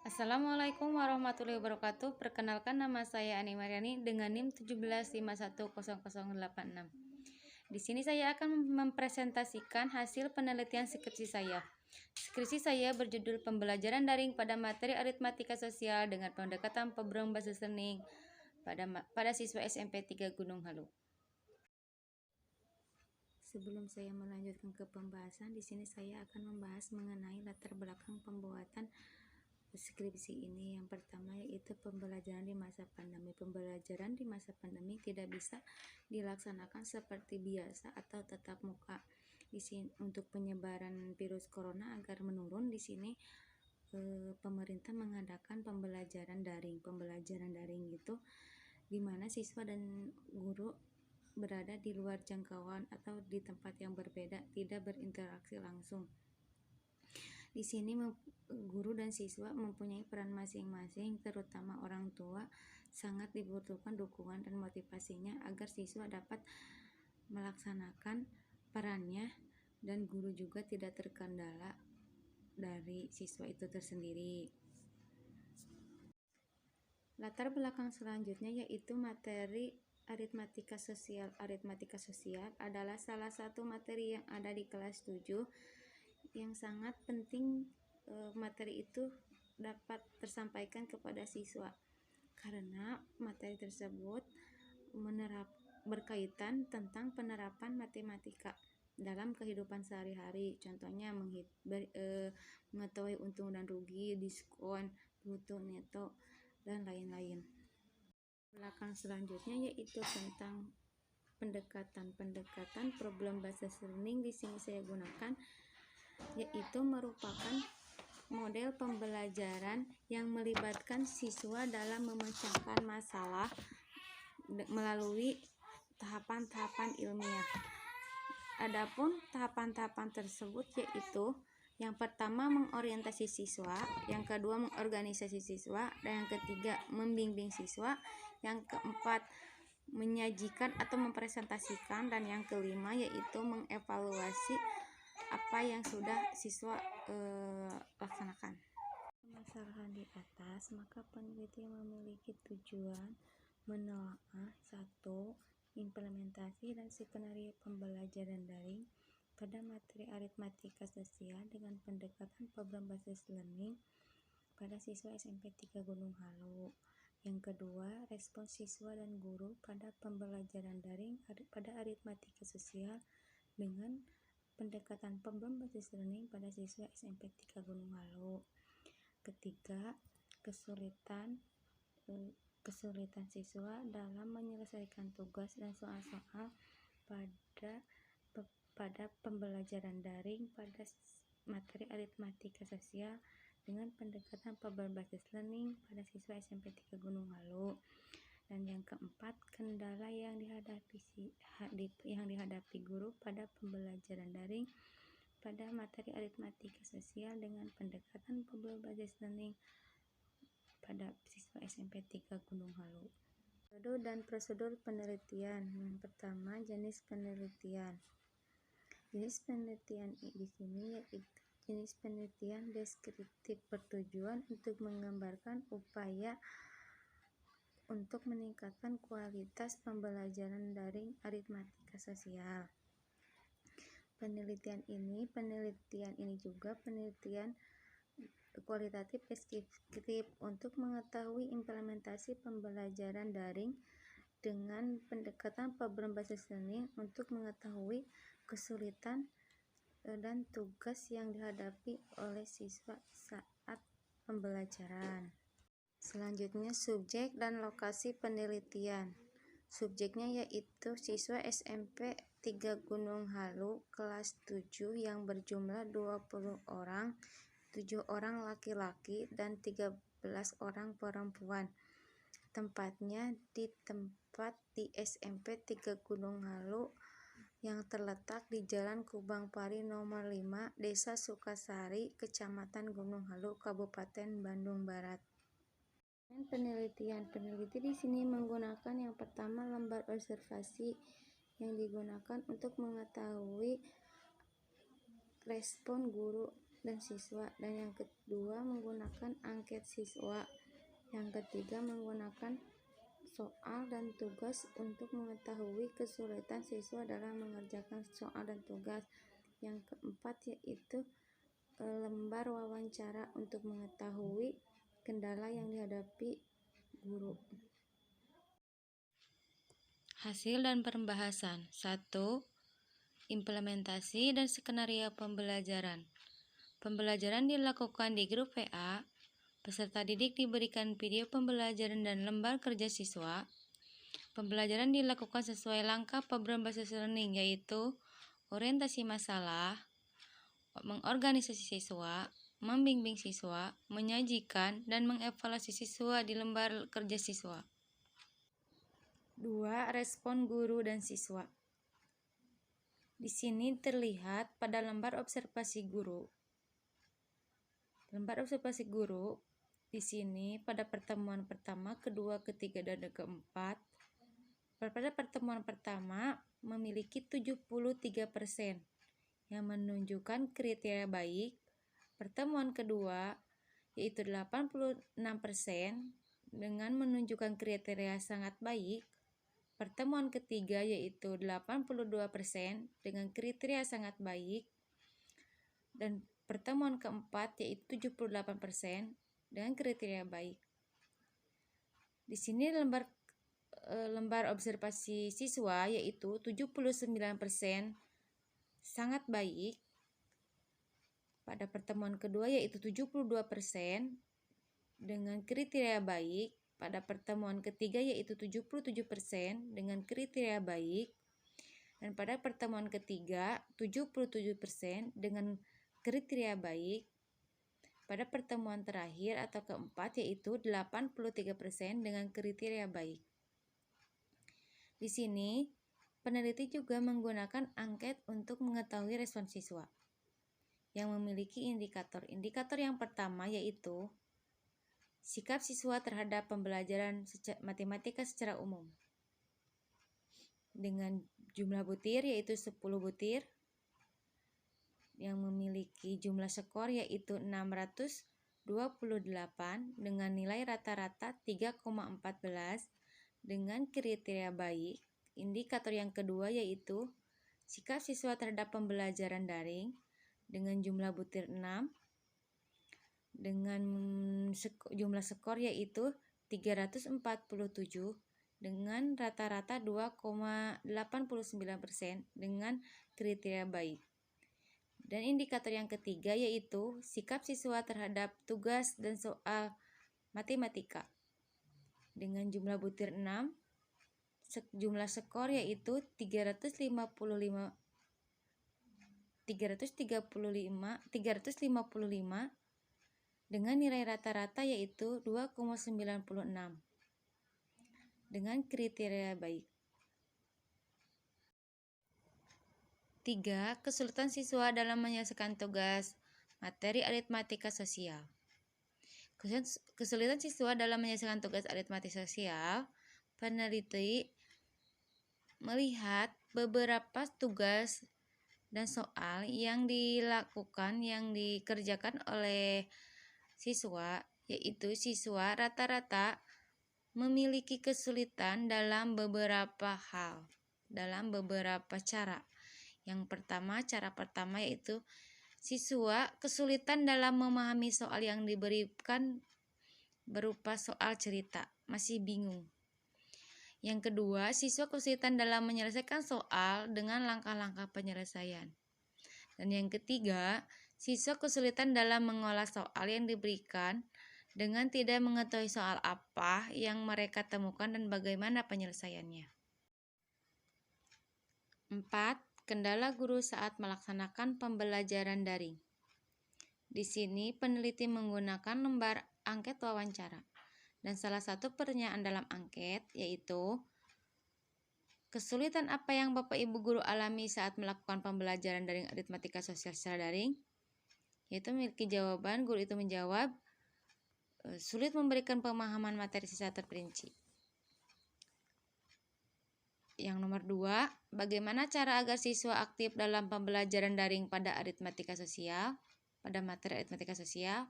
Assalamualaikum warahmatullahi wabarakatuh. Perkenalkan, nama saya Ani Mariani dengan NIM 17510086. Di sini saya akan mempresentasikan hasil penelitian skripsi saya. Skripsi saya berjudul Pembelajaran Daring pada Materi Aritmatika Sosial dengan Pendekatan Problem Based Learning pada siswa SMP 3 Gunung Halu. Sebelum saya melanjutkan ke pembahasan, di sini saya akan membahas mengenai latar belakang pembuatan skripsi ini. Yang pertama yaitu pembelajaran di masa pandemi. Pembelajaran di masa pandemi tidak bisa dilaksanakan seperti biasa atau tatap muka. Di sini untuk penyebaran virus corona agar menurun, di sini pemerintah mengadakan pembelajaran daring. Pembelajaran daring itu di mana siswa dan guru berada di luar jangkauan atau di tempat yang berbeda, tidak berinteraksi langsung. Di sini guru dan siswa mempunyai peran masing-masing, terutama orang tua sangat dibutuhkan dukungan dan motivasinya agar siswa dapat melaksanakan perannya dan guru juga tidak terkendala dari siswa itu tersendiri. Latar belakang selanjutnya yaitu materi aritmatika sosial. Aritmatika sosial adalah salah satu materi yang ada di kelas 7 yang sangat penting. Materi itu dapat tersampaikan kepada siswa karena materi tersebut berkaitan tentang penerapan matematika dalam kehidupan sehari-hari. Contohnya mengetahui untung dan rugi, diskon, bruto, neto, dan lain-lain. Belakang selanjutnya yaitu tentang pendekatan problem based learning. Di sini saya gunakan yaitu merupakan model pembelajaran yang melibatkan siswa dalam memecahkan masalah melalui tahapan-tahapan ilmiah. Adapun tahapan-tahapan tersebut yaitu yang pertama mengorientasi siswa, yang kedua mengorganisasi siswa, dan yang ketiga membimbing siswa, yang keempat menyajikan atau mempresentasikan, dan yang kelima yaitu mengevaluasi apa yang sudah siswa laksanakan. Permasalahan di atas, maka peneliti memiliki tujuan menelaah 1. Implementasi dan skenario pembelajaran daring pada materi aritmatika sosial dengan pendekatan problem based learning pada siswa SMP 3 Gunung Halu. Yang kedua, respons siswa dan guru pada pembelajaran daring pada aritmatika sosial dengan pendekatan problem based learning pada siswa SMP 3 Gunung Halu. Ketiga, kesulitan siswa dalam menyelesaikan tugas dan soal-soal pada pembelajaran daring pada materi aritmatika sosial dengan pendekatan problem based learning pada siswa SMP 3 Gunung Halu. Dan yang keempat, kendala yang dihadapi guru pada pembelajaran daring pada materi aritmatika sosial dengan pendekatan problem based learning pada siswa SMP 3 Gunung Halu. Metode dan prosedur penelitian. Yang pertama, jenis penelitian. Jenis penelitian di sini yaitu jenis penelitian deskriptif, bertujuan untuk menggambarkan upaya untuk meningkatkan kualitas pembelajaran daring aritmatika sosial. Penelitian ini juga penelitian kualitatif deskriptif untuk mengetahui implementasi pembelajaran daring dengan pendekatan problem based learning untuk mengetahui kesulitan dan tugas yang dihadapi oleh siswa saat pembelajaran. Selanjutnya, subjek dan lokasi penelitian. Subjeknya yaitu siswa SMP 3 Gunung Halu kelas 7 yang berjumlah 20 orang, 7 orang laki-laki dan 13 orang perempuan. Tempatnya di SMP 3 Gunung Halu yang terletak di Jalan Kubang Pari nomor 5, Desa Sukasari, Kecamatan Gunung Halu, Kabupaten Bandung Barat. Peneliti di sini menggunakan yang pertama lembar observasi yang digunakan untuk mengetahui respon guru dan siswa, dan yang kedua menggunakan angket siswa, yang ketiga menggunakan soal dan tugas untuk mengetahui kesulitan siswa dalam mengerjakan soal dan tugas. Yang keempat yaitu lembar wawancara untuk mengetahui kendala yang dihadapi guru. Hasil dan pembahasan. 1. Implementasi dan skenario pembelajaran. Pembelajaran dilakukan di grup WA. Peserta didik diberikan video pembelajaran dan lembar kerja siswa. Pembelajaran dilakukan sesuai langkah program Basis Learning, yaitu orientasi masalah, mengorganisasi siswa, membimbing siswa, menyajikan, dan mengevaluasi siswa di lembar kerja siswa. 2. Respon guru dan siswa. Di sini terlihat pada lembar observasi guru. Lembar observasi guru di sini pada pertemuan pertama, kedua, ketiga, dan keempat. Pada pertemuan pertama memiliki 73% yang menunjukkan kriteria baik. Pertemuan kedua yaitu 86% dengan menunjukkan kriteria sangat baik. Pertemuan ketiga yaitu 82% dengan kriteria sangat baik. Dan pertemuan keempat yaitu 78% dengan kriteria baik. Di sini lembar observasi siswa yaitu 79% sangat baik. Pada pertemuan kedua yaitu 72% dengan kriteria baik. Pada pertemuan ketiga yaitu 77% dengan kriteria baik. Dan pada pertemuan ketiga 77% dengan kriteria baik. Pada pertemuan terakhir atau keempat yaitu 83% dengan kriteria baik. Di sini peneliti juga menggunakan angket untuk mengetahui respon siswa yang memiliki indikator. Indikator yang pertama yaitu sikap siswa terhadap pembelajaran matematika secara umum dengan jumlah butir yaitu 10 butir, yang memiliki jumlah skor yaitu 628 dengan nilai rata-rata 3,14 dengan kriteria baik. Indikator yang kedua yaitu sikap siswa terhadap pembelajaran daring dengan jumlah butir 6 dengan jumlah skor yaitu 347 dengan rata-rata 2,89% dengan kriteria baik. Dan indikator yang ketiga yaitu sikap siswa terhadap tugas dan soal matematika dengan jumlah butir 6, jumlah skor yaitu 355 dengan nilai rata-rata yaitu 2,96 dengan kriteria baik. 3. Kesulitan siswa dalam menyelesaikan tugas materi aritmatika sosial. Kesulitan siswa dalam menyelesaikan tugas aritmatika sosial, peneliti melihat beberapa tugas dan soal yang dikerjakan oleh siswa, yaitu siswa rata-rata memiliki kesulitan dalam beberapa hal, dalam beberapa cara. Yang pertama, cara pertama yaitu siswa kesulitan dalam memahami soal yang diberikan berupa soal cerita, masih bingung. Yang kedua, siswa kesulitan dalam menyelesaikan soal dengan langkah-langkah penyelesaian. Dan yang ketiga, siswa kesulitan dalam mengolah soal yang diberikan dengan tidak mengetahui soal apa yang mereka temukan dan bagaimana penyelesaiannya. 4. Kendala guru saat melaksanakan pembelajaran daring. Di sini peneliti menggunakan lembar angket wawancara. Dan salah satu pertanyaan dalam angket yaitu kesulitan apa yang Bapak Ibu guru alami saat melakukan pembelajaran daring aritmatika sosial secara daring? Yaitu memiliki jawaban, guru itu menjawab sulit memberikan pemahaman materi secara terperinci. Yang nomor 2, bagaimana cara agar siswa aktif dalam pembelajaran daring pada aritmatika sosial? pada materi aritmatika sosial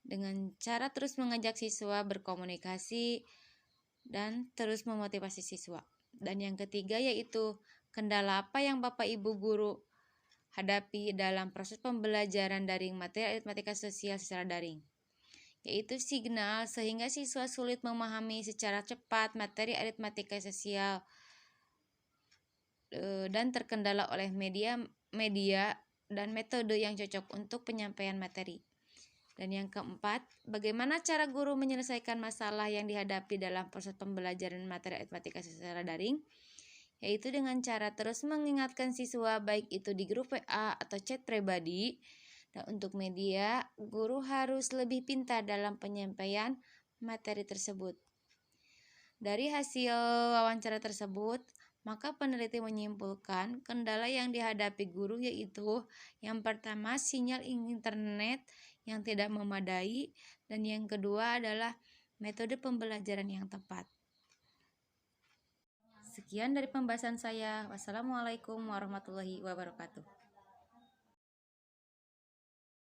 dengan cara terus mengajak siswa berkomunikasi dan terus memotivasi siswa. Dan yang ketiga yaitu kendala apa yang Bapak Ibu guru hadapi dalam proses pembelajaran daring materi aritmatika sosial secara daring, yaitu signal sehingga siswa sulit memahami secara cepat materi aritmatika sosial dan terkendala oleh media dan metode yang cocok untuk penyampaian materi. Dan yang keempat, bagaimana cara guru menyelesaikan masalah yang dihadapi dalam proses pembelajaran materi aritmatika secara daring, yaitu dengan cara terus mengingatkan siswa baik itu di grup WA atau chat pribadi. Dan untuk media, guru harus lebih pintar dalam penyampaian materi tersebut. Dari hasil wawancara tersebut, maka peneliti menyimpulkan kendala yang dihadapi guru yaitu yang pertama sinyal internet yang tidak memadai, dan yang kedua adalah metode pembelajaran yang tepat. Sekian dari pembahasan saya. Wassalamualaikum warahmatullahi wabarakatuh.